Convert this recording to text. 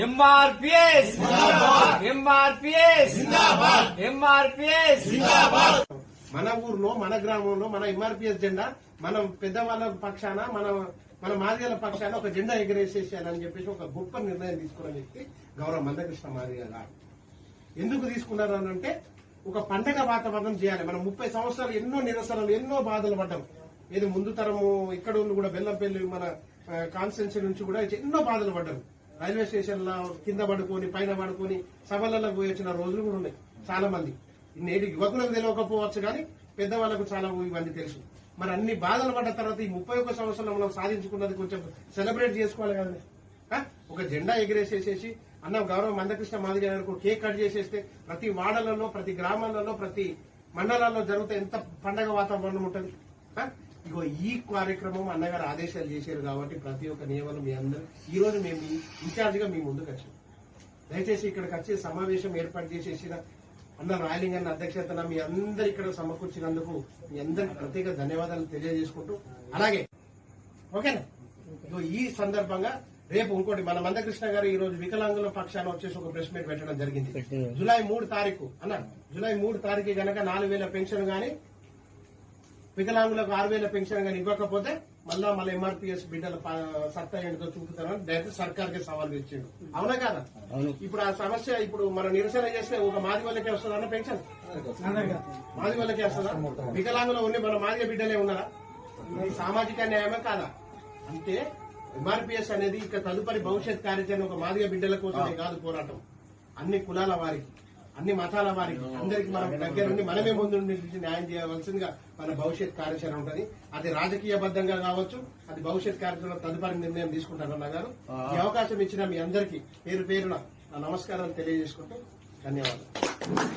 ఎంఆర్పిఎస్ ఎంఆర్పిఎస్ ఎంఆర్పిఎస్. మన ఊర్లో మన గ్రామంలో మన ఎంఆర్పిఎస్ జెండా మనం పెద్దవాళ్ళ పక్షాన మన మాదిగల పక్షాన ఒక జెండా ఎగరేసేసానని చెప్పేసి ఒక గొప్ప నిర్ణయం తీసుకున్న వ్యక్తి గౌరవ మందకృష్ణ మాదిగ గారు. ఎందుకు తీసుకున్నారు అని అంటే ఒక పండగ వాతావరణం చేయాలి. మనం 30 సంవత్సరాలు ఎన్నో నిరసనలు ఎన్నో బాధలు పడ్డాం. ఏది ముందు తరము ఇక్కడ కూడా బెల్లంపల్లి మన కాన్స్టిట్యున్సీ నుంచి కూడా ఎన్నో బాధలు పడ్డారు. రైల్వే స్టేషన్ లో కింద పడుకొని పైన పడుకొని సభలలో పోయి వచ్చిన రోజులు కూడా ఉన్నాయి. చాలా మంది నేటి యువకులకు తెలియకపోవచ్చు కానీ పెద్దవాళ్లకు చాలా ఇవన్నీ తెలుసు. మరి అన్ని బాధలు పడ్డ తర్వాత ఈ 31 సంవత్సరంలో మనం సాధించుకున్నది కొంచెం సెలబ్రేట్ చేసుకోవాలి కదండి. ఒక జెండా ఎగిరేసేసేసి అన్న గౌరవ మందకృష్ణ మాదిగ గారికి కేక్ కట్ చేసేస్తే ప్రతి వాడలలో ప్రతి గ్రామాలలో ప్రతి మండలాల్లో జరిగితే ఎంత పండగ వాతావరణం ఉంటుంది. ఇగో ఈ కార్యక్రమం అన్నగారు ఆదేశాలు చేశారు కాబట్టి ప్రతి ఒక్క నియమాలు మీ అందరూ ఈ రోజు మేము ఇన్ఛార్జ్ గా మీ ముందుకు వచ్చాం. దయచేసి ఇక్కడికి వచ్చి సమావేశం ఏర్పాటు చేసేసిన అన్న రాయలింగ్ అన్న అధ్యక్షతన మీ అందరు ఇక్కడ సమకూర్చినందుకు మీ అందరికి ప్రత్యేక ధన్యవాదాలు తెలియజేసుకుంటూ అలాగే ఓకేనా. ఇగో ఈ సందర్భంగా రేపు ఇంకోటి మన మందకృష్ణ గారు ఈ రోజు వికలాంగుల పక్షాన వచ్చేసి ఒక ప్రెస్ మీట్ పెట్టడం జరిగింది. జూలై 3 తారీఖు జూలై 3 తారీఖు గనక 4,000 పెన్షన్ గాని వికలాంగులకు 6,000 పెన్షన్ గాని ఇవ్వకపోతే మళ్ళా ఎంఆర్పిఎస్ బిడ్డల సత్తా ఏంటో చూపుతారని డైరెక్ట్ సర్కార్ కి సవాల్ ఇచ్చిండు. అవునా కాదా? ఇప్పుడు ఆ సమస్య ఇప్పుడు మనం నిరసన చేస్తే ఒక మాది వాళ్ళకే వస్తుందన్న పెన్షన్ మాది వాళ్ళకే వస్తుందా? వికలాంగులు ఉండి మన మాదిగ బిడ్డలే ఉన్నారా? ఇది సామాజిక న్యాయమే కాదా? అంటే ఎంఆర్పిఎస్ అనేది ఇక తదుపరి భవిష్యత్ కార్యాచరణ ఒక మాదిగ బిడ్డల కోసమే కాదు పోరాటం. అన్ని కులాల వారికి అన్ని మతాల వారికి అందరికి మనం దగ్గరుండి మనమే ముందు న్యాయం చేయవలసిందిగా మన భవిష్యత్ కార్యాచరణ ఉంటుంది. అది రాజకీయ బద్దంగా కావచ్చు, అది భవిష్యత్ కార్యాచరణ తదుపరి నిర్ణయం తీసుకుంటారన్న గారు. ఈ అవకాశం ఇచ్చిన మీ అందరికీ పేరు పేరున నమస్కారాలు తెలియజేసుకుంటూ ధన్యవాదాలు.